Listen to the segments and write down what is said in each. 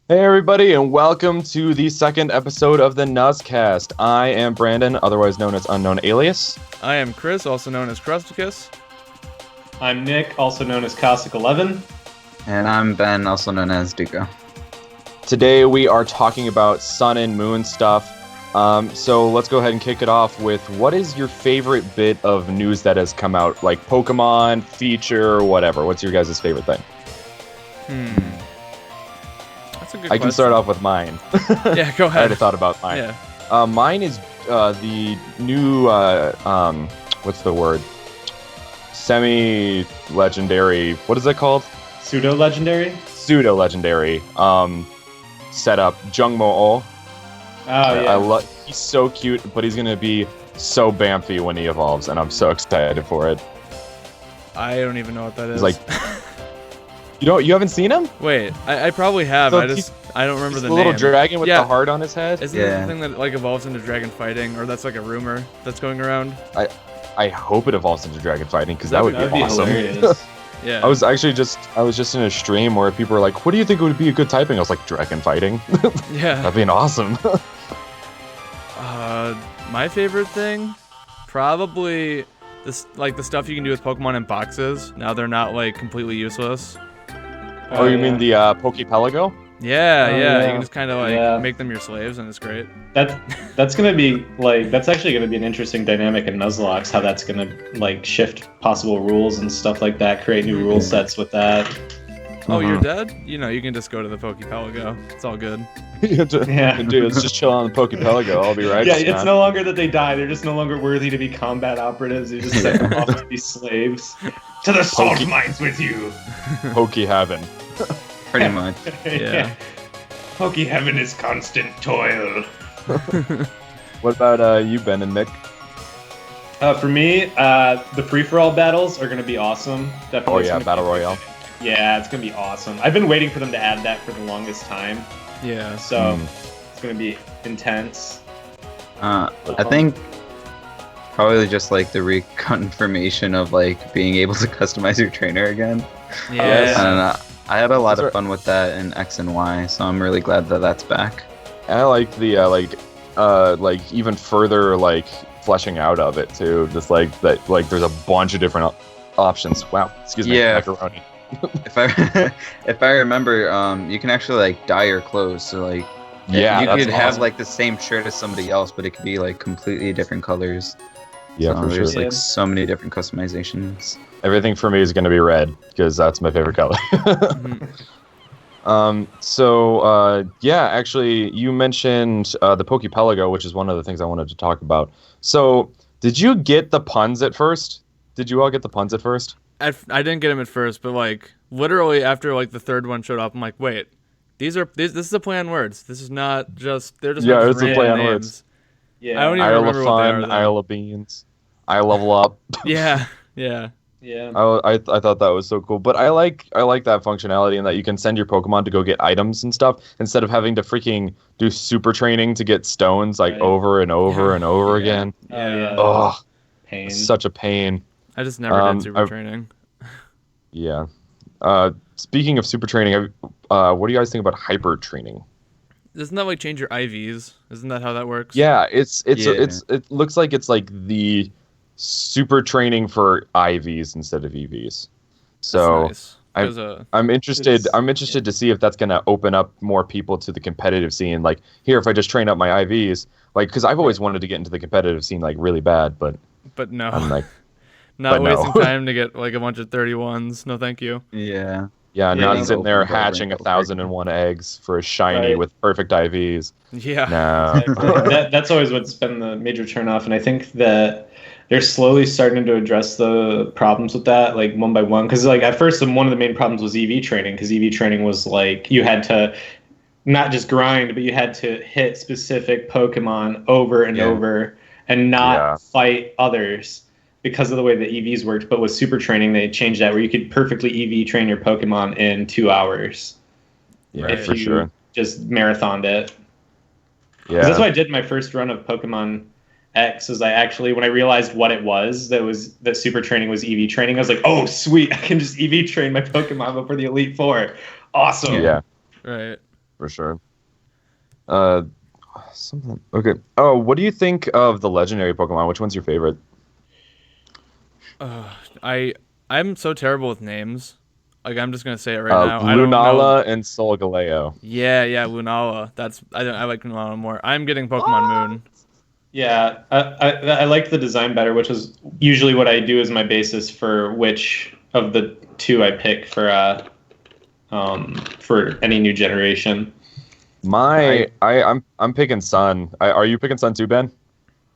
Hey everybody, and welcome to the second episode of the NuzCast. I am Brandon, otherwise known as Unknown Alias. I am Chris, also known as Crusticus. I'm Nick, also known as Caustic11. And I'm Ben, also known as Duco. Today we are talking about sun and moon stuff. So let's go ahead and kick it off with what is your favorite bit of news that has come out, like Pokemon, feature, whatever. What's your guys' favorite thing? That's a good I can start off with mine. Yeah, go ahead. I already thought about mine. Yeah. Mine is the new, what's the word? Semi-legendary, what is it called? Pseudo-legendary? Pseudo-legendary setup, Jungmo-O. Oh, yeah. He's so cute, but he's going to be so Bamfy when he evolves, and I'm so excited for it. I don't even know what that is. He's like... You haven't seen him? Wait, I probably have. So I don't remember the name. The little dragon with the heart on his head? Isn't that the thing that like evolves into dragon fighting, or that's like a rumor that's going around? I hope it evolves into dragon fighting, because that would be awesome. Hilarious. Yeah. I was just in a stream where people were like, "What do you think would be a good typing?" I was like, "Dragon fighting." Yeah. That'd be awesome. My favorite thing, probably this, like the stuff you can do with Pokemon in boxes. Now they're not like completely useless. Oh, you mean the Pokepelago? Yeah, yeah. You can just kind of like make them your slaves, and it's great. That's gonna be like that's actually gonna be an interesting dynamic in Nuzlocke, how that's gonna like shift possible rules and stuff like that, create new rule sets with that. Oh, you're dead? You know, you can just go to the Pokepelago. It's all good. Yeah. Dude, let's just chill on the Pokepelago. I'll be right. Yeah, it's no longer that they die; they're just no longer worthy to be combat operatives. You just send them off to be slaves. To the salt mines with you. Poke Heaven. Pretty much. Yeah. Poke Heaven is constant toil. What about you, Ben and Nick? For me, the free-for-all battles are going to be awesome. Definitely. Oh yeah, Battle Royale. Yeah, it's going to be awesome. I've been waiting for them to add that for the longest time. Yeah. So it's going to be intense. I think probably just like the reconfirmation of like being able to customize your trainer again. Yeah. I don't know. I had a lot of fun with that in X and Y, so I'm really glad that that's back. I like the like even further like fleshing out of it too. Just like that, like there's a bunch of different options. Wow, excuse me, Yeah. macaroni. If I remember, you can actually like dye your clothes. So like, Yeah, you that's could have awesome. like the same shirt as somebody else, but it could be like completely different colors. Yeah, So for sure. there's Yeah. like so many different customizations. Everything for me is going to be red because that's my favorite color. Yeah, actually, you mentioned the Pokepelago, which is one of the things I wanted to talk about. So, did you get the puns at first? Did you all get the puns at first? I didn't get him at first, but like literally after like the third one showed up, I'm like, wait, this is a play on words. This is not just they're just Yeah, not it's a random play on names. words. Yeah. I don't even Isle remember of what they Fun, are. though. Isle of Beans, I level up. Yeah. Yeah. I thought that was so cool, but I like that functionality and that you can send your Pokemon to go get items and stuff instead of having to freaking do super training to get stones like Right. over and over and over again. Yeah. Oh, Pain. it's such a pain. I just never did super training. Yeah. Speaking of super training, what do you guys think about hyper training? Doesn't that like change your IVs? Isn't that how that works? Yeah, it looks like it's like the super training for IVs instead of EVs. So That's nice. 'Cause, I'm interested to see if that's going to open up more people to the competitive scene. Like here, if I just train up my IVs, like because I've always wanted to get into the competitive scene like really bad, but no. I'm like, Not but no. wasting time to get like a bunch of 31s. No, thank you. Yeah. yeah, not you sitting there open door hatching rank 1,001 eggs for a shiny Right. with perfect IVs. Yeah. No. That's always what's been the major turnoff, and I think that they're slowly starting to address the problems with that, like one by one. Because like at first, one of the main problems was EV training, because EV training was like you had to not just grind, but you had to hit specific Pokemon over and over and not fight others because of the way the EVs worked. But with super training, they changed that where you could perfectly EV train your Pokemon in 2 hours. Yeah, if for you sure. just marathoned it. Yeah. That's what I did my first run of Pokemon X. Is I actually, when I realized what it was, that super training was EV training, I was like, oh sweet, I can just EV train my Pokemon before the Elite Four. Awesome. Yeah. Right. For sure. Something. Okay. Oh, what do you think of the legendary Pokemon? Which one's your favorite? I'm so terrible with names. Like I'm just gonna say it right now. I don't know. Lunala and Solgaleo. Yeah, Lunala. I like Lunala more. I'm getting Pokemon Moon. Yeah, I like the design better, which is usually what I do as my basis for which of the two I pick for any new generation. I'm picking Sun. Are you picking Sun too, Ben?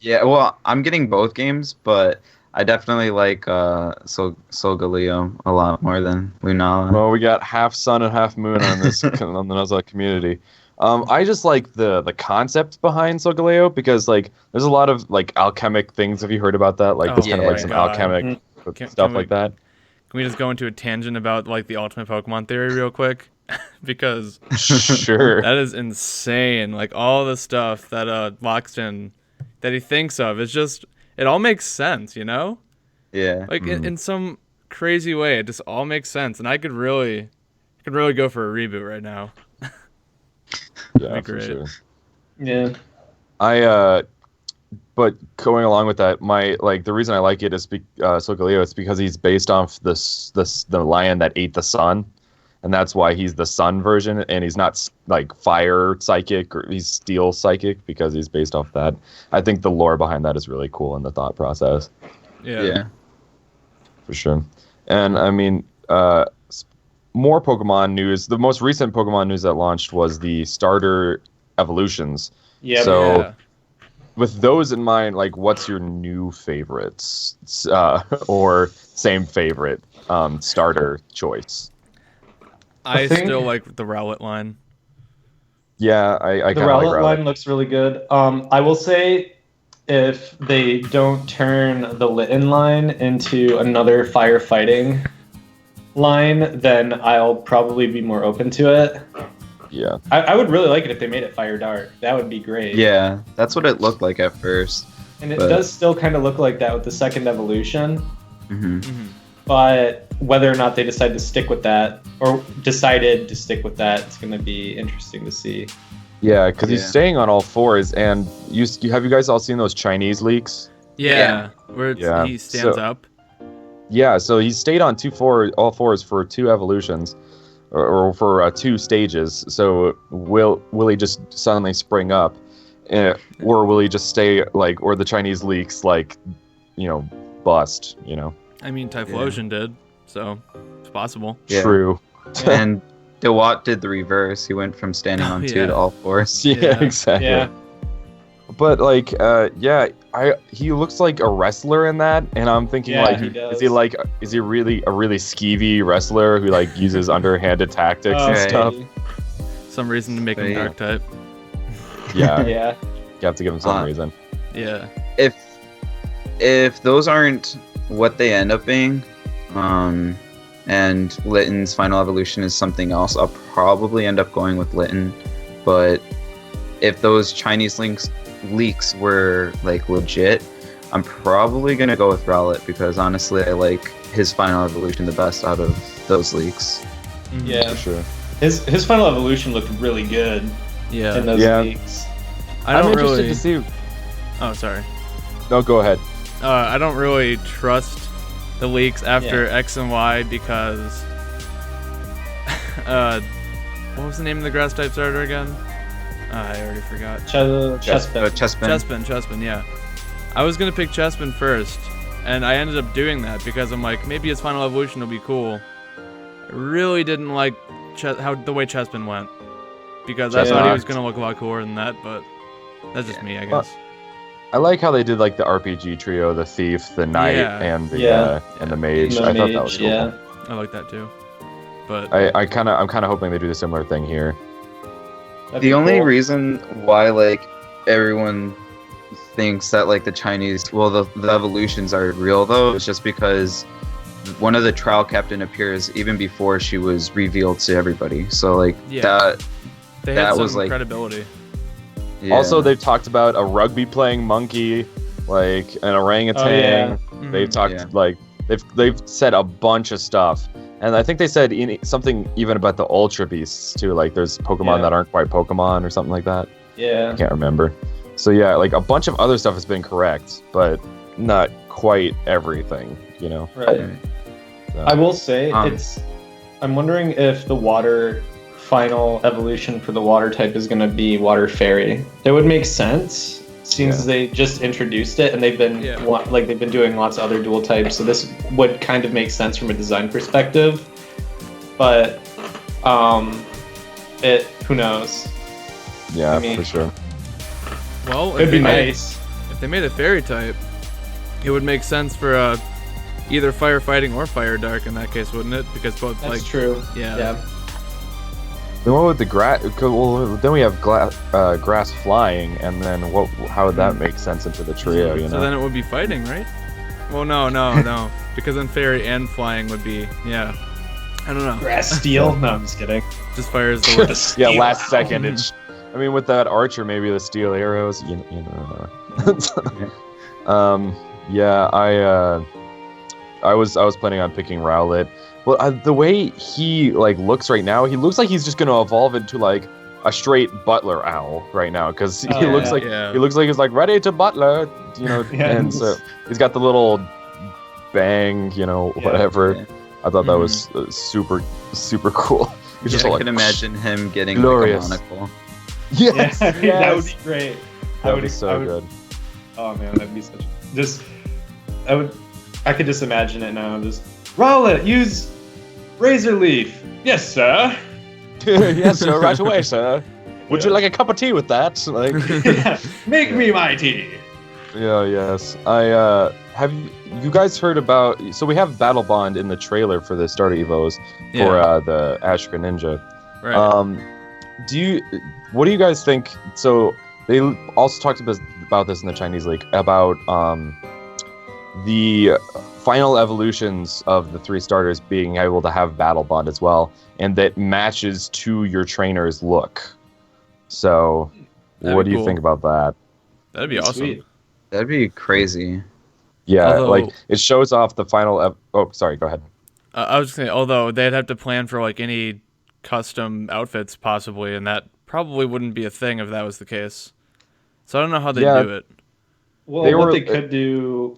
Yeah, well, I'm getting both games, but I definitely like Solgaleo a lot more than Lunala. Well, we got half Sun and half Moon on this on the Nuzlocke community. I just like the concept behind Solgaleo because like there's a lot of like alchemic things. Have you heard about that? Like there's kind of like some alchemic stuff like that. Can we just go into a tangent about like the ultimate Pokemon theory real quick? Because Sure. that is insane. Like all the stuff that Loxton that he thinks of, it all makes sense, you know? Yeah. Like in some crazy way, it just all makes sense, and I could really go for a reboot right now. Yeah, for sure. Yeah. But going along with that, the reason I like it is Solgaleo is because he's based off the lion that ate the sun, and that's why he's the sun version, and he's not like fire psychic or he's steel psychic because he's based off that. I think the lore behind that is really cool in the thought process. Yeah. For sure. And I mean, more Pokemon news. The most recent Pokemon news that launched was the starter evolutions. Yeah. So with those in mind, like, what's your new favorites or same favorite starter choice? I still like the Rowlet line. Yeah, I the kind of like Rowlet line looks really good. I will say, if they don't turn the Litten line into another firefighting line, then I'll probably be more open to it. Yeah. I would really like it if they made it Fire Dark. That would be great. Yeah, that's what it looked like at first. And it does still kind of look like that with the second evolution. Mm-hmm. But whether or not they decide to stick with that, or decided to stick with that, it's going to be interesting to see. Yeah, because he's staying on all fours, and have you guys all seen those Chinese leaks? Yeah. Where he stands up. Yeah, so he stayed on all fours for 2 evolutions, or for 2 stages. So will he just suddenly spring up, or will he just stay or the Chinese leaks bust? I mean, Typhlosion did, so it's possible. Yeah. True. And DeWatt did the reverse. He went from standing on 2 to all 4s. Yeah, exactly. Yeah. But he looks like a wrestler in that, and I'm thinking is he really a really skeevy wrestler who uses underhanded tactics and stuff? Some reason to make him dark type. Yeah. Yeah. You have to give him some reason. Yeah. If those aren't what they end up being, and Litten's final evolution is something else, I'll probably end up going with Litten. But if those Chinese leaks were legit, I'm probably gonna go with Rowlet because honestly I like his final evolution the best out of those leaks. Yeah, for sure. His final evolution looked really good. Yeah. In those leaks. I'm interested to see. Oh, sorry. No, go ahead. I don't really trust the leaks after X and Y because what was the name of the grass type starter again? I already forgot. Chespin, yeah. I was gonna pick Chespin first, and I ended up doing that because I'm like, maybe his final evolution will be cool. I really didn't like the way Chespin went because I thought he was gonna look a lot cooler than that, but that's just me, I guess. I like how they did the RPG trio, the thief, the knight, and the mage. I thought that was cool. Yeah. I like that too. But I'm kind of hoping they do the similar thing here. The only reason why everyone thinks that the Chinese, the evolutions are real though, is just because one of the trial captain appears even before she was revealed to everybody. So that was credibility. Yeah. Also, they've talked about a rugby playing monkey, an orangutan. Oh, yeah. They've talked they've said a bunch of stuff, and I think they said something even about the Ultra Beasts too. Like there's Pokemon that aren't quite Pokemon or something like that. Yeah. I can't remember. So yeah, like a bunch of other stuff has been correct, but not quite everything. Right. So, I will say I'm wondering if the water final evolution for the water type is going to be Water Fairy. That would make sense, since they just introduced it and they've been they've been doing lots of other dual types. So this would kind of make sense from a design perspective. But who knows? Yeah, for sure. Well, it'd be nice if they made a fairy type. It would make sense for either firefighting or fire dark in that case, wouldn't it? Because both That's true. Yeah. Then what with the grass? Well, then we have grass flying, and then how would that make sense into the trio? So then it would be fighting, right? Well, no, because then fairy and flying would be I don't know. Grass steel? No, I'm just kidding. Just fires the word. Yeah, last second. I mean, with that archer, maybe the steel arrows. I was planning on picking Rowlet. Well, the way he looks right now, he looks like he's just gonna evolve into like a straight butler owl right now, because he looks like he's like ready to butler, and so he's got the little bang, whatever. Yeah. I thought that was super super cool. He's just I can imagine him getting glorious. Like a monocle. Yes, that would be great. That would be so good. Oh man, that'd be I could just imagine it now. Just Rowlet, use Razor Leaf. Yes, sir. Yes, sir. Right away, sir. Would you like a cup of tea with that? Make me my tea. Yeah. Yes. Have you guys heard about? So we have Battle Bond in the trailer for the Starter Evos for the Ashika Ninja. Right. What do you guys think? So they also talked about this in the Chinese League about the final evolutions of the 3 starters being able to have Battle Bond as well, and that matches to your trainer's look. So, what do you think about that? That'd be awesome. Sweet. That'd be crazy. Yeah, it shows off the final. Sorry, go ahead. I was just saying, although they'd have to plan for any custom outfits possibly, and that probably wouldn't be a thing if that was the case. So I don't know how they do it. Well, they could do.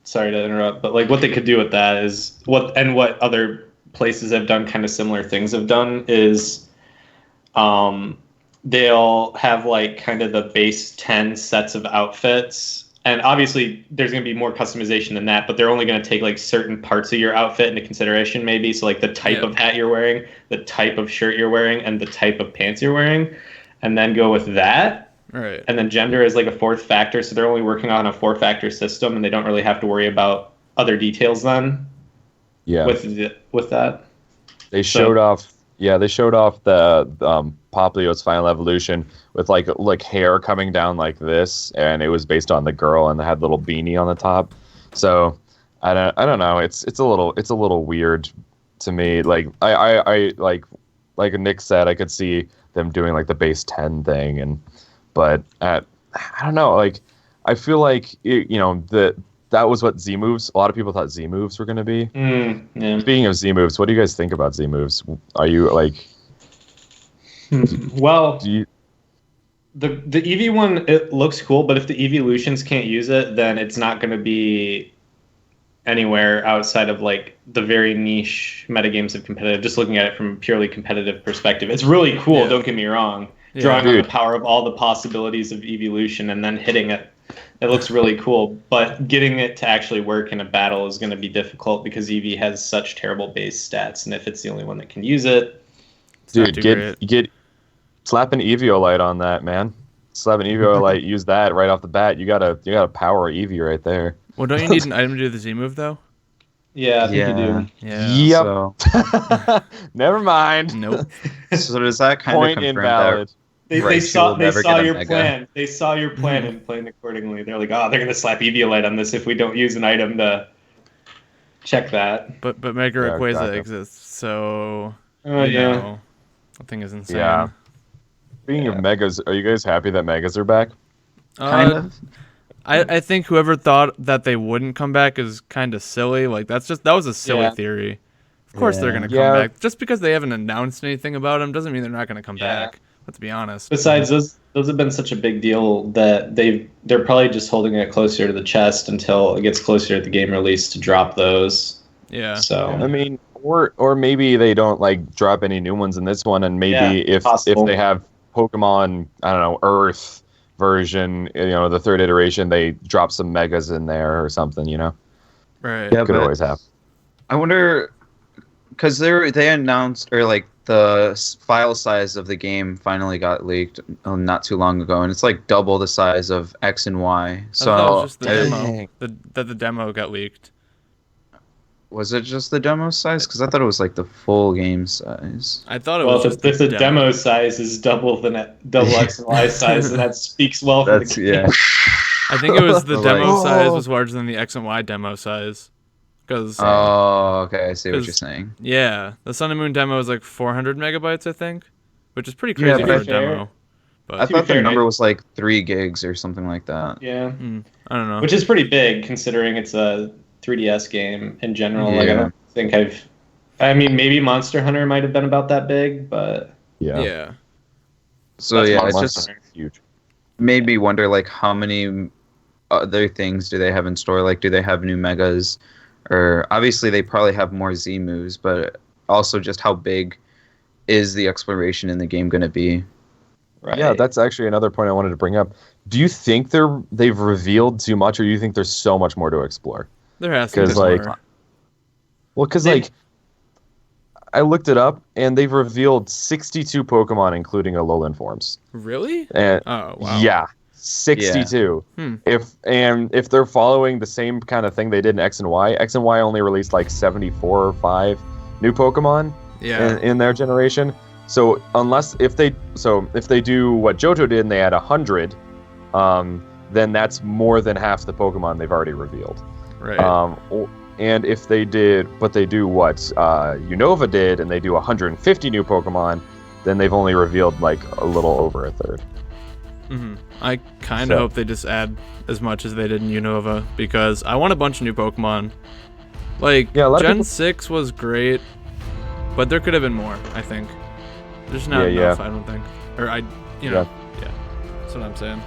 Sorry to interrupt, but what they could do with that is what other places have done kind of similar things have done is, they'll have kind of the base 10 sets of outfits, and obviously there's going to be more customization than that, but they're only going to take certain parts of your outfit into consideration, maybe. So the type of hat you're wearing, the type of shirt you're wearing, and the type of pants you're wearing, and then go with that. Right. And then gender is a 4th factor, so they're only working on a 4-factor system, and they don't really have to worry about other details then. Yeah. With that. They showed off. Yeah, they showed off the Poplio's final evolution with hair coming down like this, and it was based on the girl, and they had a little beanie on the top. So I don't know. It's a little weird to me. I like Nick said, I could see them doing the base 10 thing, but I don't know. I feel that was what Z moves. A lot of people thought Z moves were going to be. Yeah. Speaking of Z moves, what do you guys think about Z moves? Are you Well, the Eevee one, it looks cool, but if the evolutions can't use it, then it's not going to be anywhere outside of the very niche metagames of competitive. Just looking at it from a purely competitive perspective, it's really cool. Don't get me wrong. Drawing on the power of all the possibilities of evolution and then hitting it. It looks really cool, but getting it to actually work in a battle is going to be difficult because Eevee has such terrible base stats, and if it's the only one that can use it, dude, get slap an Eviolite on that, man. Slap an Eviolite, use that right off the bat. You got a power Eevee right there. Well, don't you need an item to do the Z move though? Yeah, I think you do. Yeah. Yep. So. Never mind. Nope. So does that kind Point of confirm invalid. They saw your plan. They saw your plan and planned accordingly. They're like, they're gonna slap Eviolite on this if we don't use an item to check that. But Mega Rayquaza exists, so yeah, that thing is insane. Yeah. Speaking of megas, are you guys happy that megas are back? Kind of. I think whoever thought that they wouldn't come back is kind of silly. Like that was a silly theory. Of course they're gonna come back. Just because they haven't announced anything about them doesn't mean they're not gonna come back. Let's be honest. Besides, those have been such a big deal that they're probably just holding it closer to the chest until it gets closer to the game release to drop those. Yeah. So I mean, or maybe they don't like drop any new ones in this one, and maybe if they have Pokemon, I don't know, Earth version, the third iteration, they drop some megas in there or something, Right. Yeah, could always happen. I wonder, because they announced, or like the file size of the game finally got leaked not too long ago, and it's like double the size of X and Y. So that was just the demo. The demo got leaked. Was it just the demo size? Because I thought it was like the full game size. I thought it was just if the demo size is double X and Y size, then that speaks well for the game. Yeah. I think it was the demo size was larger than the X and Y demo size. Okay, I see what you're saying. Yeah, the Sun and Moon demo is like 400 megabytes, I think, which is pretty crazy for a demo. But I thought the number was like 3 gigs or something like that. Yeah. I don't know. Which is pretty big considering it's a 3DS game in general. Yeah. Like I don't think maybe Monster Hunter might have been about that big, but yeah. So yeah, it's Monster just Hunter is huge. made me wonder like how many other things do they have in store? Like, do they have new megas? Or obviously they probably have more Z moves, but also just how big is the exploration in the game going to be? right. Yeah, that's actually another point I wanted to bring up. Do you think they've revealed too much, or do you think there's so much more to explore? There has to be more. Because I looked it up, and they've revealed 62 Pokemon, including Alolan forms. Really? And Oh, wow. yeah, 62. Hmm. If they're following the same kind of thing they did in X and Y only released like 74 or 5 new Pokemon in their generation. So if they do what Johto did and they add 100, then that's more than half the Pokemon they've already revealed. Right. And if they do what Unova did and they do 150 new Pokemon, then they've only revealed like a little over a third. Mm-hmm. I kind of hope they just add as much as they did in Unova, because I want a bunch of new Pokemon. Like, Gen 6 was great, but there could have been more, I think. There's not enough, I don't think. Or yeah. That's what I'm saying.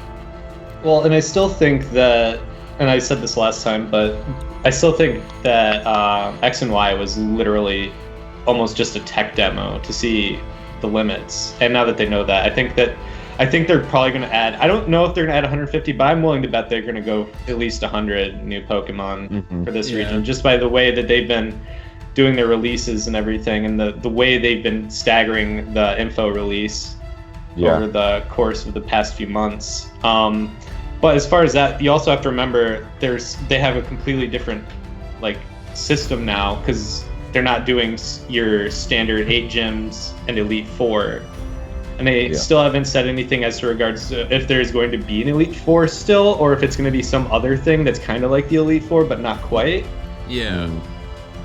Well, and I still think that, and I said this last time, but I still think that X and Y was literally almost just a tech demo to see the limits. And now that they know that, I think they're probably going to add, I don't know if they're going to add 150, but I'm willing to bet they're going to go at least 100 new Pokemon for this region, just by the way that they've been doing their releases and everything, and the way they've been staggering the info release over the course of the past few months. But as far as that, you also have to remember they have a completely different system now, because they're not doing your standard 8 gyms and Elite 4. And they still haven't said anything as to regards to if there's going to be an Elite 4 still, or if it's going to be some other thing that's kind of like the Elite 4, but not quite. Yeah.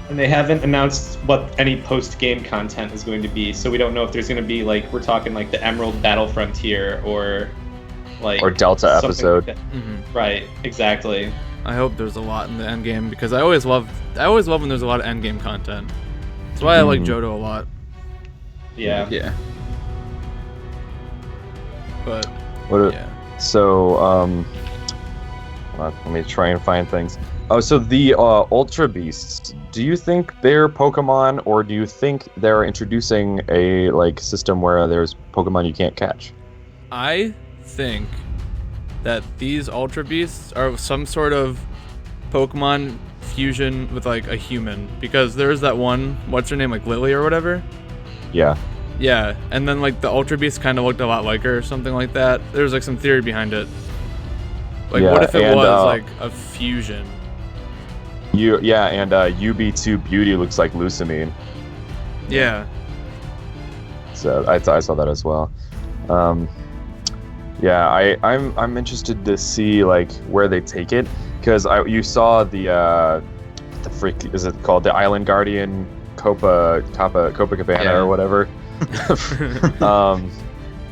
And they haven't announced what any post-game content is going to be, so we don't know if there's going to be, we're talking the Emerald Battle Frontier, or Delta episode. Like Right, exactly. I hope there's a lot in the end game, because I always love when there's a lot of end game content. That's why I like Johto a lot. Yeah. Yeah. But so let me try and find things. Oh, so the Ultra Beasts, do you think they're Pokemon, or do you think they're introducing a system where there's Pokemon you can't catch? I think that these Ultra Beasts are some sort of Pokemon fusion with a human, because there's that one, what's her name, Lily or whatever? Yeah. Yeah, and then the Ultra Beast kind of looked a lot like her or something like that. There's some theory behind it. What if it was a fusion? And UB2 Beauty looks like Lusamine. Yeah. So I saw that as well. I'm interested to see where they take it, because you saw the freak, is it called the Island Guardian Copacabana or whatever.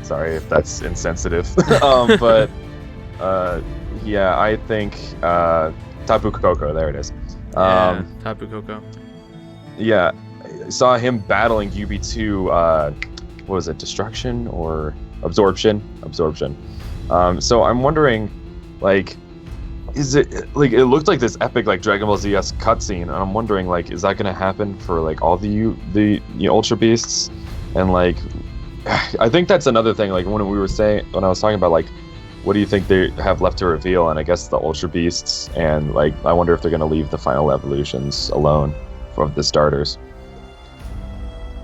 Sorry if that's insensitive. But Yeah, I think Tapu Koko. There it is. Yeah, Tapu Koko. Yeah, I saw him battling UB2. What was it? Destruction or absorption? Absorption. So I'm wondering, like, is it like it looked like this epic like Dragon Ball Z cutscene, and I'm wondering like, is that gonna happen for like all the Ultra Beasts? And like, I think that's another thing. Like when I was talking about like, what do you think they have left to reveal? And I guess the Ultra Beasts, and like, I wonder if they're gonna leave the final evolutions alone for the starters.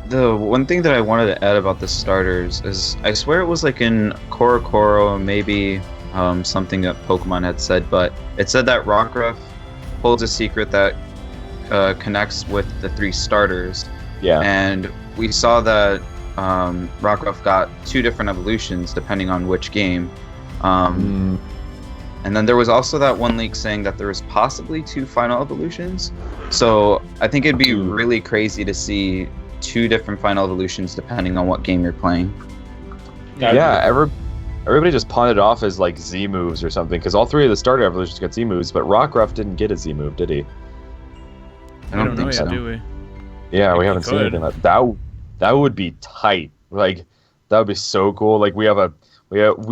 The one thing that I wanted to add about the starters is I swear it was like in Korokoro, maybe something that Pokemon had said, but it said that Rockruff holds a secret that connects with the 3 starters. Yeah. And we saw that Rockruff got 2 different evolutions depending on which game. And then there was also that one leak saying that there was possibly 2 final evolutions. So I think it'd be really crazy to see 2 different final evolutions depending on what game you're playing. Yeah, everybody just pawned it off as like Z moves or something, because all 3 of the starter evolutions got Z moves, but Rockruff didn't get a Z move, did he? I don't think know so. yet, do we? Yeah, we haven't seen anything like that. That would be tight. Like, that would be so cool. Like,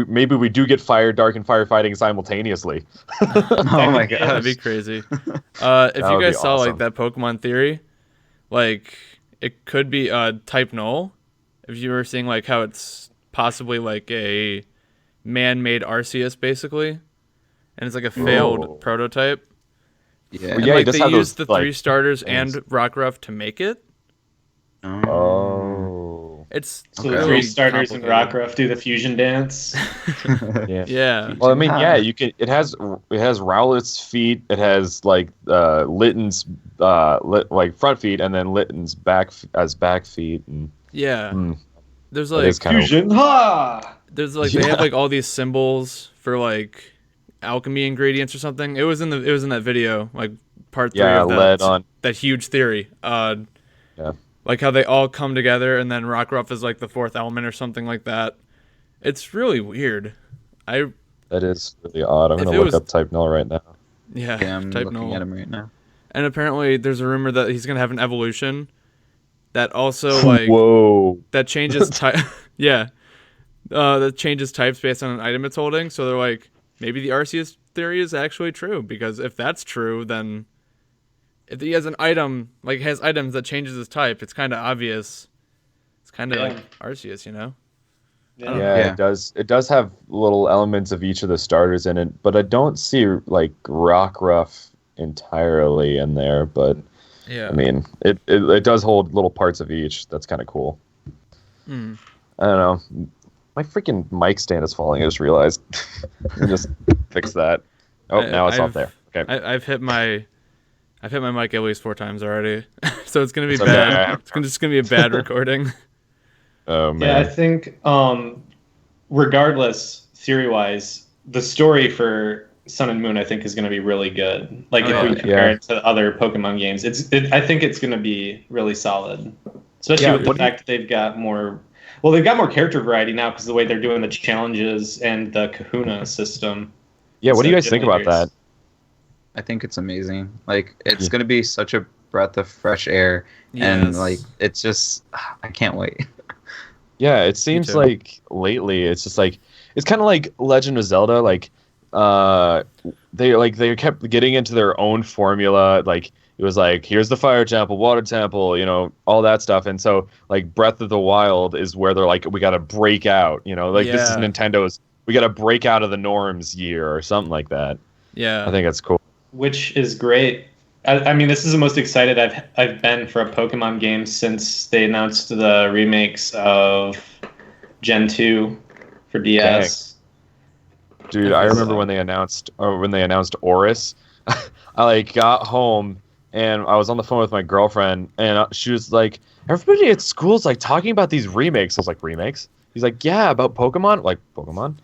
maybe we do get Fire, Dark, and Firefighting simultaneously. Oh my god, that'd be crazy. If you guys saw awesome. like that Pokemon theory, like it could be type null. If you were seeing like how it's possibly like a man-made Arceus basically, and it's like a failed prototype. Yeah. And, Yeah, like, it does they have used those, the 3 like, starters things. and Rockruff to make it. Oh. It's So Okay. the 3 really starters and complicated. Rockruff do the fusion dance. Yeah. Yeah. Well, I mean, yeah, you can. It has Rowlet's feet. It has like Litten's like front feet, and then Litten's back feet. And, Yeah. There's that like is kind of Fusion, ha! there's like they have like all these symbols for like alchemy ingredients or something. It was in that video, like part 3 of that, lead on. that huge theory. Yeah. Like how they all come together and then Rockruff is like the 4th element or something like that. It's really weird. That is really odd. I'm If gonna it look was- up Type Null right now. Yeah, Yeah, I'm type looking null. at him right now. And apparently there's a rumor that he's gonna have an evolution that also like Whoa. that changes type. Yeah, that changes types based on an item it's holding. So they're like, maybe the Arceus theory is actually true, because if that's true, then if he has an item, like has items that changes his type, it's kind of obvious. It's kind of like Arceus, you know? I don't know. Yeah, Yeah. It does have little elements of each of the starters in it, but I don't see like Rockruff entirely in there. But Yeah. I mean, it does hold little parts of each. That's kind of cool. Hmm. I don't know. My freaking mic stand is falling. I just realized. Let me just fix that. Oh, now it's off there. Okay. I've hit my mic at least 4 times already, so it's gonna be So bad. bad. It's just gonna be a bad recording. Oh Yeah, I man. think regardless, theory-wise, the story for Sun and Moon I think is going to be really good. Like if we compare it to other Pokemon games, I think it's going to be really solid. Especially with the fact that they've got more character variety now because the way they're doing the challenges and the Kahuna system. Yeah, what do you So guys think about that? I think it's amazing. Like, it's gonna be such a breath of fresh air, and Yes. like, it's just, I can't wait. Yeah, it seems too. like lately it's just like it's kind of like Legend of Zelda. Like, they kept getting into their own formula. Like it was like, here's the fire temple, water temple, you know, all that stuff. And so like Breath of the Wild is where they're like, we got to break out. You know, like this is Yeah. Nintendo's. We got to break out of the norms year or something like that. Yeah. I think that's cool. Which is great. I mean, this is the most excited I've been for a Pokemon game since they announced the remakes of Gen 2 for DS. Dude, I remember when they announced Oris. I like got home and I was on the phone with my girlfriend and she was like, everybody at school's like talking about these remakes. I was like, remakes? He's like, yeah, about Pokemon. Like, Pokemon?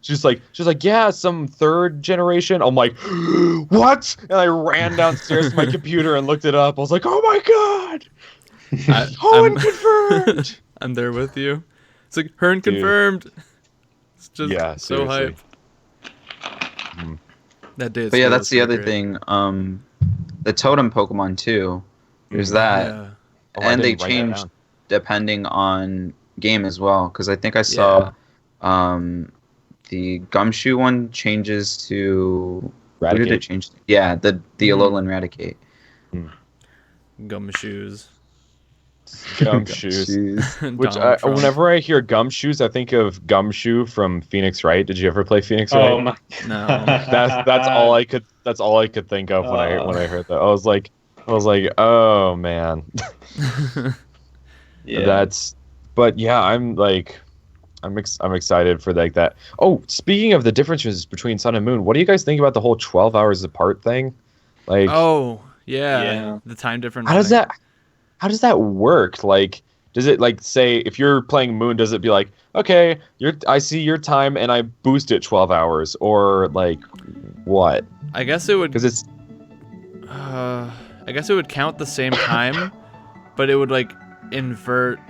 She's like, yeah, some 3rd generation. I'm like, what? And I ran downstairs to my computer and looked it up. I was like, oh my god, Hoenn confirmed. I'm there with you. It's like Hoenn confirmed. It's just Yeah, so seriously. hype. That day. But yeah, that's the other thing. The totem Pokemon too. There's that, Yeah. Oh, I and they didn't write that changed down. depending on game as well. Because I think I saw, the Gumshoe one changes to. Who did it Eradicate. change to? Yeah, the Alolan Eradicate. Gumshoes. Gumshoes. Which Donald Trump. whenever I hear gumshoes, I think of Gumshoe from Phoenix Wright. Did you ever play Phoenix Wright? Oh my. No. That's all I could. That's all I could think of when I heard that. I was like, oh man. Yeah. But yeah, I'm excited for like that. Oh, speaking of the differences between Sun and Moon, what do you guys think about the whole 12 hours apart thing? Like, Oh, yeah. Yeah. The time difference. how does thing. that work? Like, does it like say if you're playing Moon, does it be like, okay, I see your time and I boost it 12 hours, or like what? I guess it would. Because it's I guess it would count the same time, but it would like invert.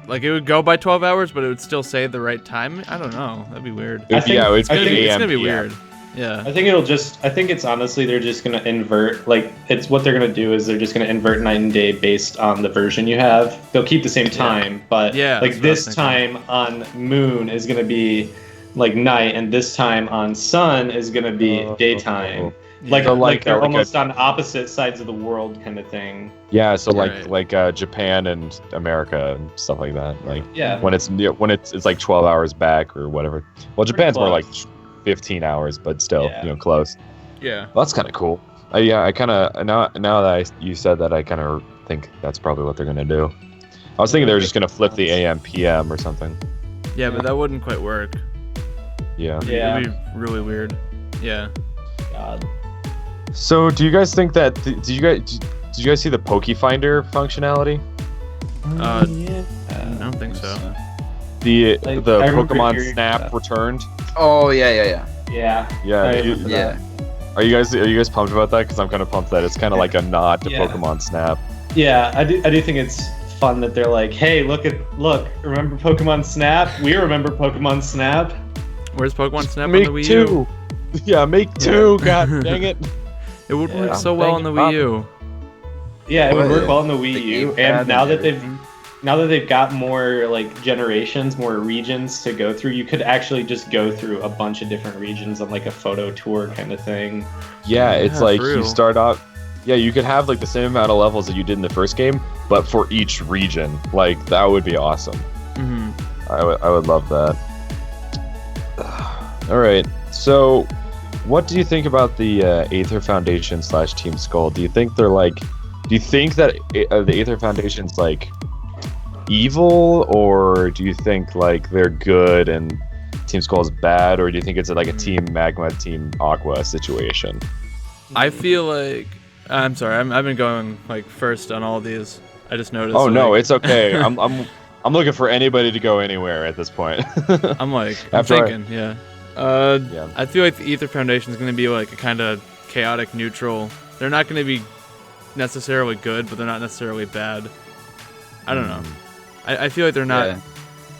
Like it would go by 12 hours, but it would still say the right time. I don't know. That'd be weird. I think- yeah, it's I think It's AM, gonna be PM. weird. Yeah. I think it's honestly they're just gonna invert, like it's what they're gonna do is they're just gonna invert night and day based on the version you have. They'll keep the same time, but Yeah, like that's what I was this thinking. time on Moon is gonna be like night, and this time on Sun is gonna be daytime. Like So, like they're like a- almost on opposite sides of the world kind of thing. Yeah, so Right. like Japan and America and stuff like that. Like Yeah. when it's like 12 hours back or whatever. Well, Japan's more like close. 15 hours, but still, Yeah. close. Yeah. Well, that's kind of cool. Yeah, I kind of now that you said that, I kind of think that's probably what they're gonna do. I was thinking they were just gonna flip the AM PM or something. Yeah, but that wouldn't quite work. Yeah. Yeah. It'd be really weird. Yeah. God. So, do you guys think that? Did you guys see the Poke Finder functionality? Yeah. I don't think so. The I remember Pokemon hearing Snap that. returned. Oh yeah. Yeah. Yeah. I you- remember Yeah. Are you guys pumped about that? Because I'm kind of pumped that it's kind of like a nod to Yeah. Pokemon Snap. Yeah, I do think it's fun that they're like, hey, look, remember Pokemon Snap? We remember Pokemon Snap. Where's Pokemon Snap Make on the Wii two. U? Yeah, make two. God dang it. It would Yeah. work so well on the Wii U. Yeah, it would Well, work well on the Wii the U. gamepad And now that everything. they've got more like generations, more regions to go through, you could actually just go through a bunch of different regions on like a photo tour kind of thing. Yeah, it's Yeah, like for you real. start off. Yeah, you could have like the same amount of levels that you did in the first game, but for each region. Like that would be awesome. Hmm. I would love that. All right. So, what do you think about the Aether Foundation / Team Skull? Do you think they're like? Do you think that the Aether Foundation's like evil, or do you think like they're good and Team Skull's bad, or do you think it's like a Team Magma, Team Aqua situation? I feel like I'm sorry. I've been going like first on all these. I just noticed. Oh no, like, it's okay. I'm looking for anybody to go anywhere at this point. I'm like After I- thinking. Yeah. Yeah. I feel like the Aether Foundation is going to be like a kind of chaotic neutral. They're not going to be necessarily good, but they're not necessarily bad. I don't know. I feel like they're not, Yeah.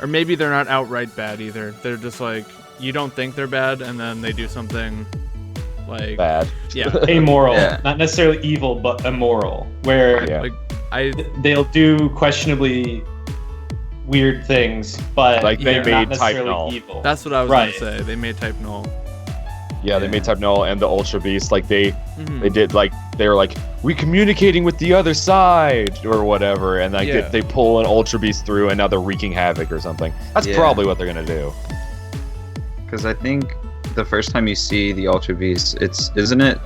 or maybe they're not outright bad either. They're just like you don't think they're bad, and then they do something like Bad. yeah, Amoral, Yeah. not necessarily evil, but immoral, where Yeah. like I they'll do questionably weird things, but Like they they're made not Type necessarily Null. evil. that's what I was Right. gonna say. They made type null. Yeah, they made Type Null and the Ultra Beast. Like they Mhm. did like they were like we communicating with the other side or whatever, and like Yeah. they pull an Ultra Beast through and now they're wreaking havoc or something. That's Yeah. probably what they're gonna do. Because I think the first time you see the Ultra Beast, isn't it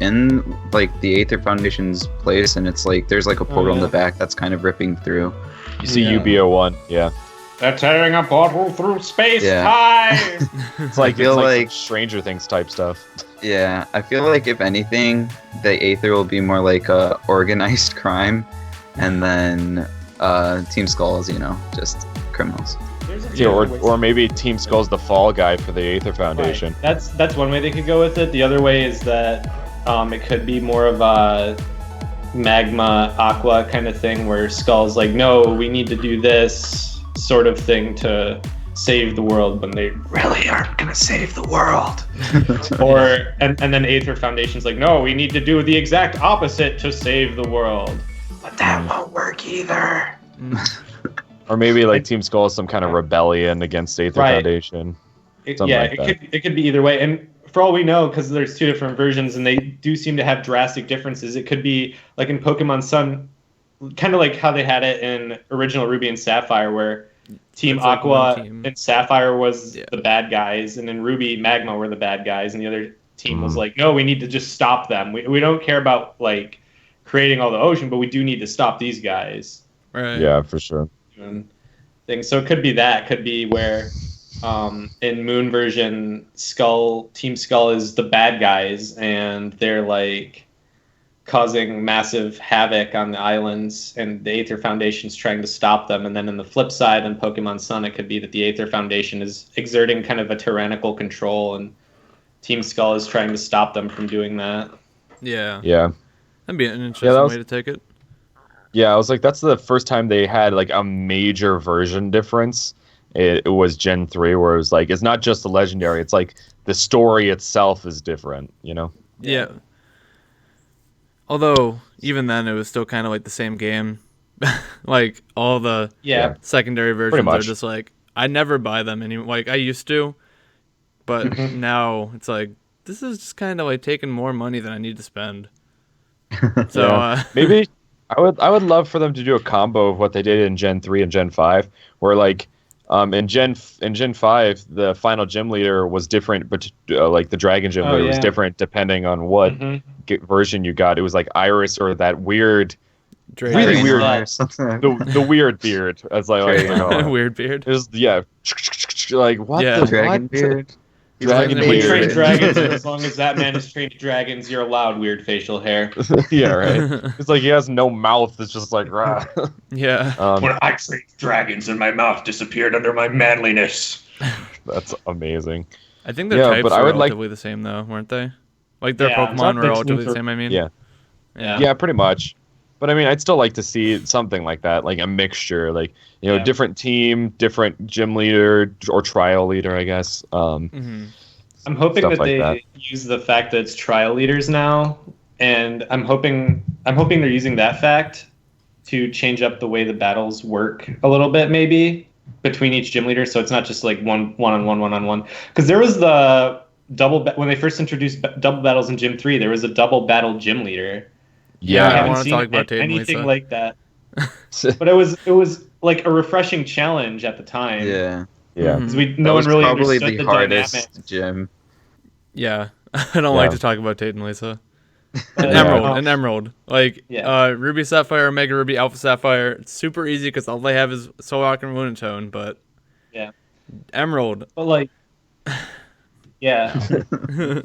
in like the Aether Foundation's place, and it's like there's like a portal in yeah. the back that's kind of ripping through. You see Yeah. UBO1, yeah. They're tearing a portal through space. Yeah. Hi. It's like feel it's like- some Stranger Things type stuff. Yeah, I feel like if anything, the Aether will be more like a organized crime, and then Team Skull is, just criminals. Yeah, or maybe Team Skull's the fall guy for the Aether Foundation. Right. That's one way they could go with it. The other way is that it could be more of a Magma Aqua kind of thing, where Skull's like, no, we need to do this sort of thing to save the world when they really aren't gonna save the world. Or and then Aether Foundation's like, no, we need to do the exact opposite to save the world. But that won't work either. Or maybe like Team Skull is some kind of rebellion against Aether Foundation. It could be either way. And for all we know, because there's 2 different versions and they do seem to have drastic differences, it could be like in Pokemon Sun, kind of like how they had it in original Ruby and Sapphire, where Team Aqua and Sapphire was the bad guys, and in Ruby, Magma were the bad guys, and the other team was like, no, we need to just stop them. We don't care about like creating all the ocean, but we do need to stop these guys. Right. Yeah, for sure. So it could be that. Could be where in Moon version, Team Skull is the bad guys, and they're like causing massive havoc on the islands, and the Aether Foundation's trying to stop them. And then in the flip side, in Pokemon Sun, it could be that the Aether Foundation is exerting kind of a tyrannical control, and Team Skull is trying to stop them from doing that. Yeah. Yeah. That'd be an interesting way to take it. Yeah, I was like, that's the first time they had like a major version difference. It was Gen 3, where it was like, it's not just the legendary, it's like the story itself is different, you know? Yeah. Although, even then, it was still kind of like the same game. Like, all the secondary versions are just like, I never buy them anymore. Like, I used to, but now it's like, this is just kind of like taking more money than I need to spend. So, maybe I would love for them to do a combo of what they did in Gen 3 and Gen 5, where like, in Gen 5, the final gym leader was different, but like the Dragon Gym leader was different depending on what version you got. It was like Iris or that weird, really weird, the weird beard, as I like to call it. Weird beard. It was like what the Dragon what? beard. Dragon We train beard. dragons, and as long as that man is trained dragons, you're allowed weird facial hair. Yeah, right. It's like he has no mouth. It's just like rah. Yeah. When I trained dragons and my mouth disappeared under my manliness. That's amazing. I think their types but are I would relatively the same, though, weren't they? Like, their Pokemon were relatively the same, I mean. Yeah, pretty much. But I mean, I'd still like to see something like that, like a mixture, like, you know, different team, different gym leader or trial leader, I guess. I'm hoping that they use the fact that it's trial leaders now, and I'm hoping they're using that fact to change up the way the battles work a little bit, maybe between each gym leader, so it's not just like one on one. Because there was the when they first introduced double battles in Gym 3, there was a double battle gym leader. Yeah, I want to talk about anything like that. But it was like a refreshing challenge at the time. Yeah. Yeah. Because no one really probably understood the the hardest dynamics. gym. Yeah. I don't like to talk about Tate and Lisa. And Emerald. Like, Ruby Sapphire, Omega Ruby, Alpha Sapphire. It's super easy because all they have is Solrock and Lunatone, but... Yeah. Emerald. But, like... Yeah.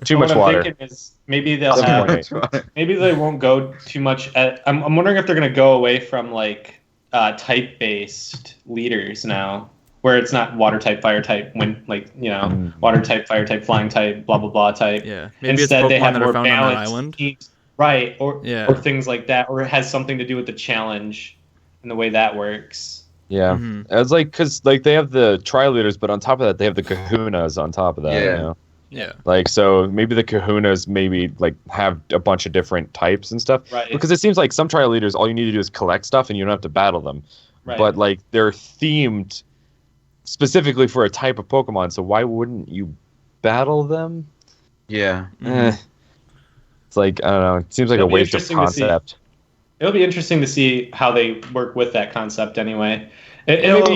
Too much water. I'm thinking is maybe they'll have... Maybe they won't go too much at... I'm wondering if they're going to go away from, like, type-based leaders now. Where it's not water type, fire type, water type, fire type, flying type, blah blah blah type. Yeah. Maybe Instead, it's they have that more are found on that balanced island. teams, right? Or things like that, or it has something to do with the challenge and the way that works. Yeah, it's like because like they have the trial leaders, but on top of that, they have the Kahunas on top of that. Yeah. You know? Yeah. Like so, maybe the Kahunas maybe like have a bunch of different types and stuff. Right. Because it seems like some trial leaders, all you need to do is collect stuff, and you don't have to battle them. Right. But like they're themed specifically for a type of Pokemon, so why wouldn't you battle them? Yeah. It's like, I don't know, it seems like a waste of concept. It'll be interesting to see how they work with that concept anyway. It'll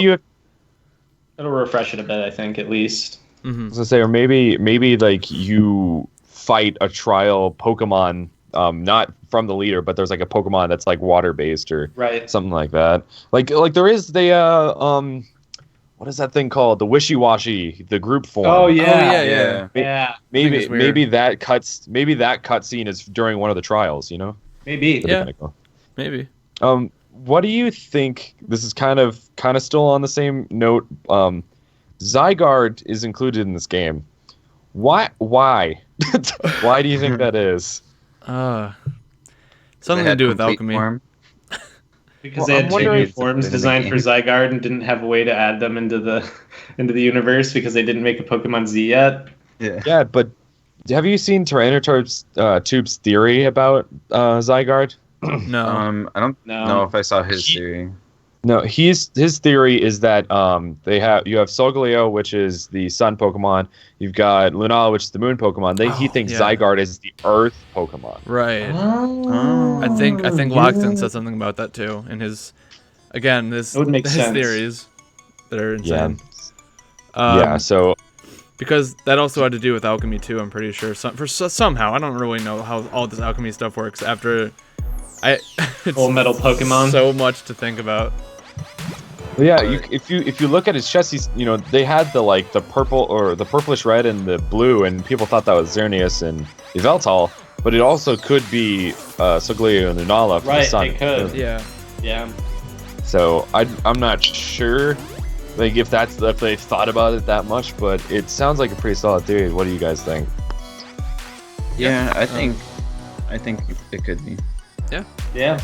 refresh it a bit, I think, at least. I was gonna say, or maybe like you fight a trial Pokemon, not from the leader, but there's like a Pokemon that's like water based or something like that. Like there is the what is that thing called? The wishy-washy, the group form. Oh yeah. Maybe that cutscene is during one of the trials, you know? Maybe. Maybe. What do you think? This is kind of still on the same note. Zygarde is included in this game. Why? Why do you think that is? Something to do with alchemy. Because Well, they I'm had two wondering new if forms in the designed for game. Zygarde and didn't have a way to add them into the universe because they didn't make a Pokemon Z yet. Yeah. Yeah, but have you seen Tyranitar's Tube's theory about Zygarde? No. I don't No. know if I saw his He- theory. No, his theory is that you have Solgaleo, which is the sun Pokemon. You've got Lunala, which is the moon Pokemon. He thinks yeah. Zygarde is the Earth Pokemon. Right. Oh, I think yeah. Lockton said something about that too in his, again, It would make his sense. theories that are Yeah. insane. Yeah. So Because that also had to do with alchemy too. I'm pretty sure. Somehow I don't really know how all this alchemy stuff works. After it's Full metal Pokemon. so much to think about. yeah, if you look at his chest, they had the purple or the purplish red and the blue, and people thought that was Xerneas and Yveltal, but it also could be Solgaleo and Lunala from the Right, sun. it could. Yeah. Yeah. So I'm not sure, if they thought about it that much, but it sounds like a pretty solid theory. What do you guys think? Yeah, I think it could be. Yeah.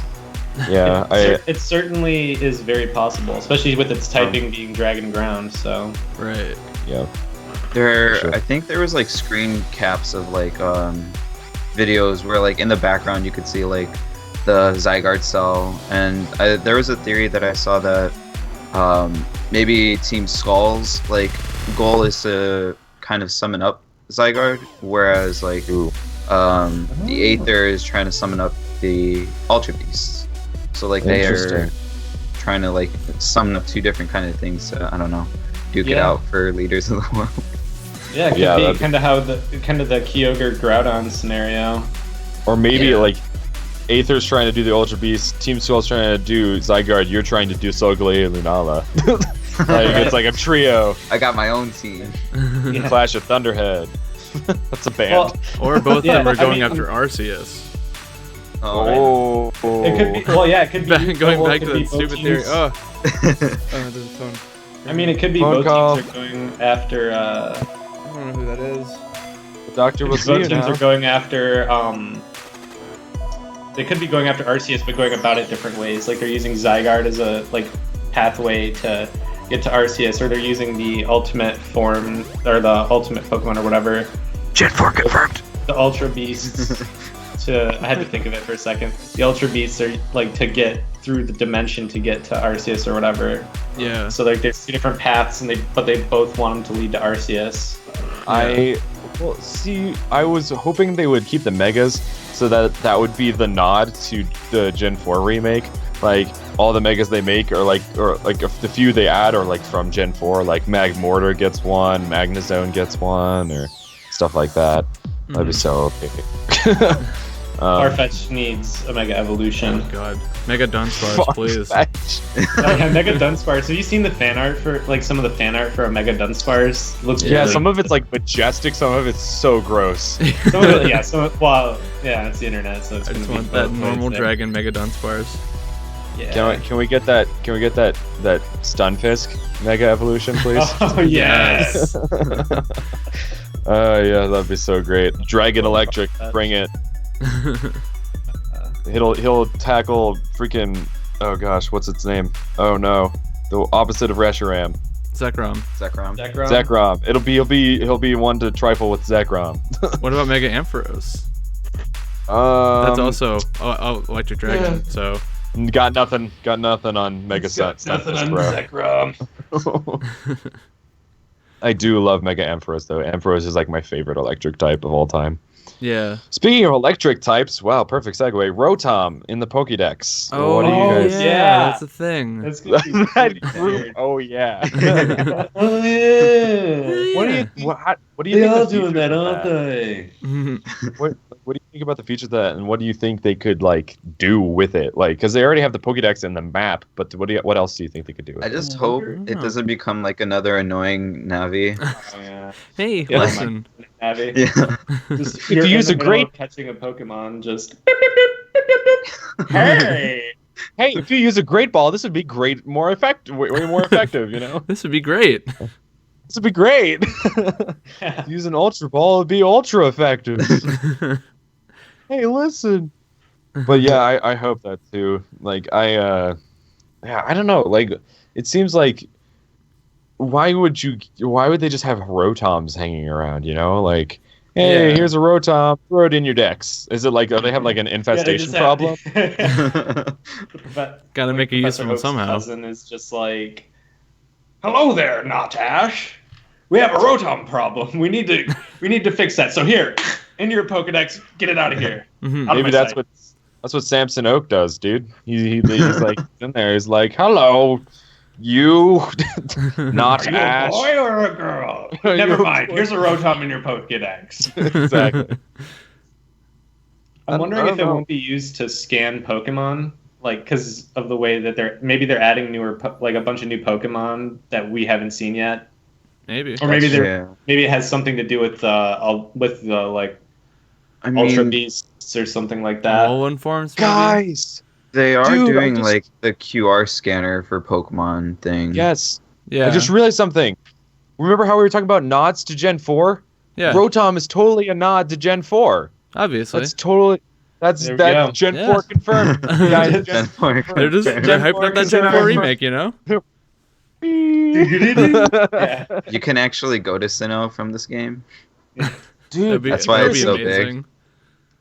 Yeah, It certainly is very possible, especially with its typing being Dragon Ground. So. Right. yeah. Sure. I think there was like screen caps of like videos where like in the background you could see like the Zygarde cell, and there was a theory that I saw that maybe Team Skull's like goal is to kind of summon up Zygarde, whereas like the Aether is trying to summon up the Ultra Beasts. So like they are Interesting. trying to like summon up two different kind of things. I don't know, duke it Yeah. out for leaders of the world. Yeah, it could Yeah, be that'd be- kind of how the Kyogre Groudon scenario. Or maybe Yeah. Aether's trying to do the Ultra Beast, Team Skull's trying to do Zygarde, you're trying to do Solgaleo and Lunala. It's like a trio. I got my own team. Yeah. Clash of Thunderhead. That's a band. Well, Or both Yeah, of them are I going mean- after Arceus. Oh, it could be. Well, yeah, it could be. Going well, back it to could be that both stupid theory. teams. Oh, there's a phone. I mean, it could be Phone both call. teams are going after. I don't know who that is. The Doctor will Both see you teams now. are going after. They could be going after Arceus, but going about it different ways. Like they're using Zygarde as a pathway to get to Arceus, or they're using the ultimate form or the ultimate Pokemon or whatever. Gen 4 confirmed. The Ultra Beasts. I had to think of it for a second. The Ultra Beasts are to get through the dimension to get to Arceus or whatever. Yeah. So there's two different paths, but they both want them to lead to Arceus. I was hoping they would keep the Megas, so that would be the nod to the Gen 4 remake. Like all the Megas they make are if the few they add are from Gen 4, like Magmortar gets one, Magnezone gets one, or stuff like that. That'd be so okay. Farfetch'd needs a Mega Evolution. Oh god. Mega Dunsparce, please. Yeah, Mega Dunsparce. Have you seen the fan art for some of the fan art for a Mega Dunsparce? Looks Yeah, really- some of it's majestic, some of it's so gross. some of it, yeah, it's the internet, so it's I gonna just be want that both normal ways there. dragon Mega Dunsparce. Yeah. Can we get that Stunfisk Mega Evolution, please? Oh yes. Yeah, that'd be so great. Dragon Electric, bring it. He'll tackle freaking, oh gosh, what's its name? Oh no, the opposite of Reshiram. Zekrom. Zekrom. Zekrom. He'll be one to trifle with Zekrom. What about Mega Ampharos? That's also Electric Dragon, so... got nothing on Mega Stunfisk, bro. Zekrom. I do love Mega Ampharos though. Ampharos is my favorite electric type of all time. Yeah. Speaking of electric types, wow, perfect segue. Rotom in the Pokédex. Oh, what do you guys? yeah, Yeah. that's a thing. That's gonna be That pretty group. weird. Oh yeah. Oh yeah. What do you They think all the doing features that, of aren't they? What do you think about the features of that, and what do you think they could do with it? Because they already have the Pokédex and the map, but what else do you think they could do with I it? just hope it doesn't become another annoying Navi. Oh, yeah. Hey, Yeah, listen. Abby. Yeah. Just, If you use a great- catching a Pokemon, just Hey, if you use a Great Ball, this would be great, more effective, way more effective. This would be great. This would be great. Use an Ultra Ball, it'd be ultra effective. Hey, listen. But yeah, I hope that too. yeah, I don't know. Like, it seems like why would they just have Rotoms hanging around? You know, like, hey, Yeah. here's a Rotom, throw it in your decks. Is it like they have like an infestation problem? Gotta make a use of them somehow. Cousin is just like, hello there, Notash. We have a Rotom problem. We need to fix that. So here, in your Pokedex, get it out of here. Maybe that's what Samson Oak does, dude. He's like in there. He's like, hello, you, not Are you Ash. a boy or a girl? Never mind. Here's a Rotom in your Pokedex. Exactly. I'm wondering if it won't be used to scan Pokemon, like because of the way that they're adding newer, like a bunch of new Pokemon that we haven't seen yet. Maybe. Or maybe maybe it has something to do with the like Ultra Beasts or something like that. Alolan forms, maybe? Guys, they are doing like the QR scanner for Pokemon thing. Yes. Yeah. I just realized something. Remember how we were talking about nods to Gen 4? Yeah. Rotom is totally a nod to Gen 4. Obviously. That's There we go. Gen Yeah. 4 confirmed. Guys, Gen 4 They're hyping up that Gen 4 remake, you know? Yeah. You can actually go to Sinnoh from this game. Dude, That's why it's so big.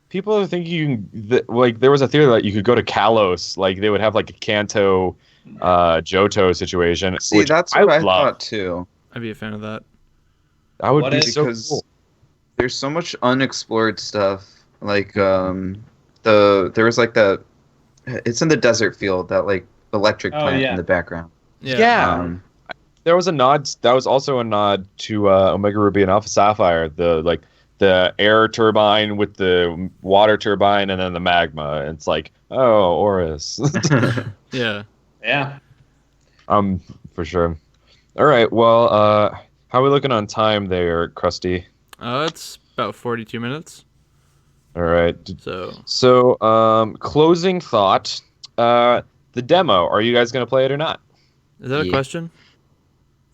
people are thinking like there was a theory that you could go to Kalos, like they would have like a Kanto, Johto situation. See, that's what I thought too. I'd be a fan of that. That would be so because cool. there's so much unexplored stuff. Like there was like it's in the desert field, that like electric plant in the background. Yeah. There was a nod. That was also a nod to Omega Ruby and Alpha Sapphire. The air turbine with the water turbine and then the magma. It's like, oh, Oris. Yeah. Yeah. For sure. All right. Well, how are we looking on time there, Krusty? It's about 42 minutes. All right. So, closing thought. The demo. Are you guys going to play it or not? is that a question?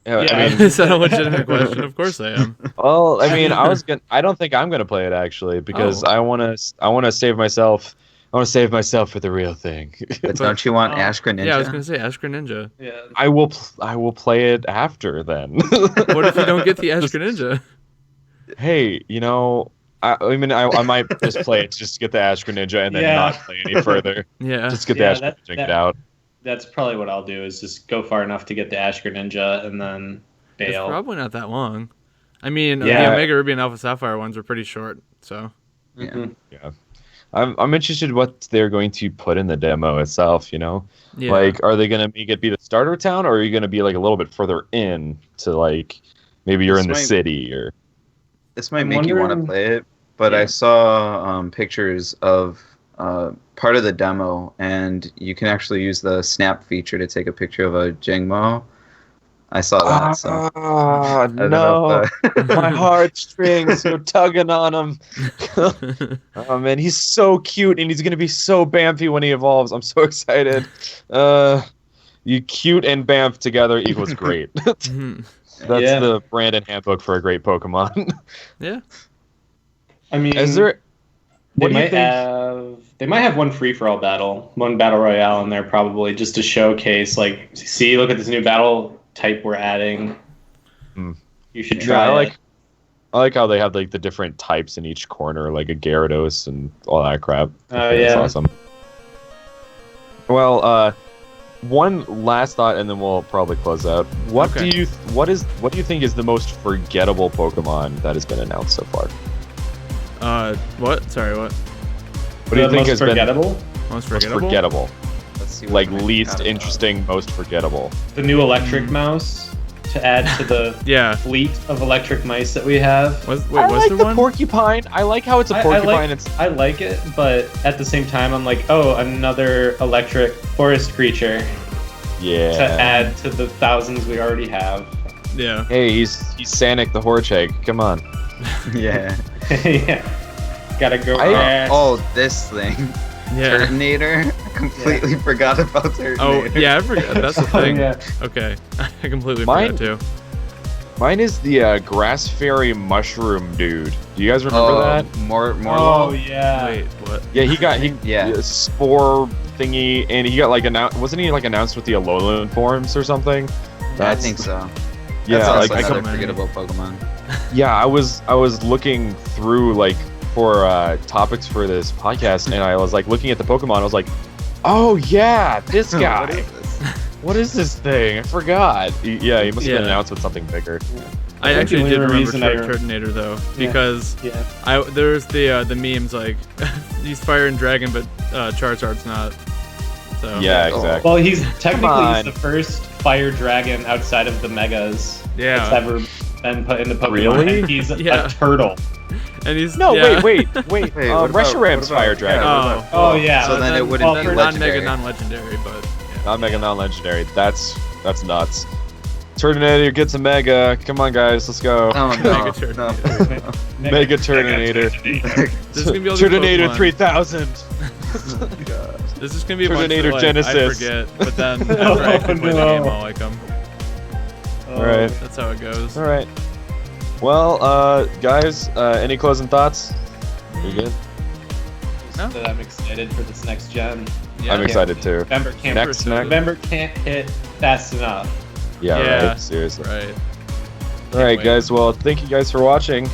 Yeah. I mean, Is that a legitimate question? Of course I am. well, I mean, I don't think I'm gonna play it actually because I want to save myself. I want to save myself for the real thing. But don't you want Ash Greninja? Yeah, I was gonna say Ash Greninja. Yeah. I will play it after then. What if you don't get the Ash Greninja? Hey, you know, I mean, I might just play it just to get the Ash Greninja and then not play any further. Yeah. Just get the Ash Greninja and get out. That's probably what I'll do, is just go far enough to get the Ash Greninja and then bail. It's probably not that long. I mean, the Yeah. Omega Ruby and Alpha Sapphire ones are pretty short, so. Yeah. Yeah. I'm interested what they're going to put in the demo itself, you know? Yeah. Like, are they going to make it be the starter town, or are you going to be, like, a little bit further in to, like, maybe you're in the city, or... This might make you want to play it, but I saw pictures of part of the demo, and you can actually use the snap feature to take a picture of a Jingmo. I saw that. So No, my heartstrings are tugging on him. Oh man, he's so cute, and he's gonna be so Bamfy when he evolves. I'm so excited. You cute and Bamf together equals great. That's the Brandon handbook for a great Pokemon. Yeah. I mean, is there? They might have one free-for-all battle, one battle royale in there probably, just to showcase, like, see, look at this new battle type we're adding. You should try it. I like how they have like the different types in each corner, like a Gyarados and all that crap. Oh That's awesome. Well, one last thought, and then we'll probably close out. What do you think is the most forgettable Pokemon that has been announced so far? What? Sorry, what? What do you think has forgettable? Most been forgettable? Let's see. Like least interesting, most forgettable. The new electric mouse to add to the fleet of electric mice that we have. Was I like there the one? Porcupine. I like how it's a porcupine. I like it, but at the same time, I'm like, oh, another electric forest creature. Yeah. To add to the thousands we already have. Yeah. Hey, he's Sanic the Horchegg. Come on. Yeah. Yeah. Gotta go. This thing. Yeah. Turtonator. I completely forgot about Turtonator. Oh, yeah, I forgot. That's the thing. Yeah. Okay. I completely forgot too. Mine is the Grass Fairy Mushroom dude. Do you guys remember that? More. Oh yeah. Wait, what? Yeah, he got Yeah. a spore thingy, and he got like wasn't he like announced with the Alolan forms or something? I think so. Yeah, That's like also I another forgettable Pokemon. Yeah, I was looking through like for topics for this podcast, and I was like looking at the Pokemon. I was like, oh yeah, this guy. What is this? What is this thing? I forgot. Yeah, he must have been announced with something bigger. I think actually the did only remember reason I Turtonator though, because Yeah. there's the memes like he's Fire and Dragon, but Charizard's not. So Yeah, exactly. Well, he's technically on. the first fire dragon outside of the megas that's yeah, ever been put into Pokemon. Really? And he's Yeah. a turtle. and he's No, yeah. wait. Wait, what about- Reshiram's what about- Fire Dragon. yeah, what Oh. Oh yeah. So then it wouldn't well, be for legendary. non-mega, non-legendary, but yeah. Not Mega, non-legendary. That's nuts. Turtonator gets a Mega. Come on, guys, let's go. Oh Mega no. Turtonator. Mega Turtonator. This is gonna be all these Turtonator Pokemon. 3000. This is gonna be a bunch Turtonator of, like, Genesis. I forget, but then after I actually play the no. game, I'll like them. All right. That's how it goes. All right. Well, guys, any closing thoughts? You good? No? That I'm excited for this next gen. Yeah. I'm excited too. November can't Next. November can't hit fast enough. Yeah, Yeah. right. Seriously. Right. All right, wait. guys. Well, thank you guys for watching.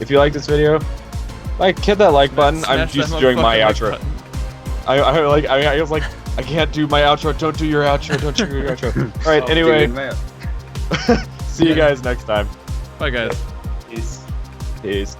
If you like this video, hit that like button. I'm Smash just that doing my motherfucking like outro. button. I was like, I can't do my outro. Don't do your outro. Don't do your outro. All right. Anyway, see you guys next time. Bye, guys. Peace. Peace.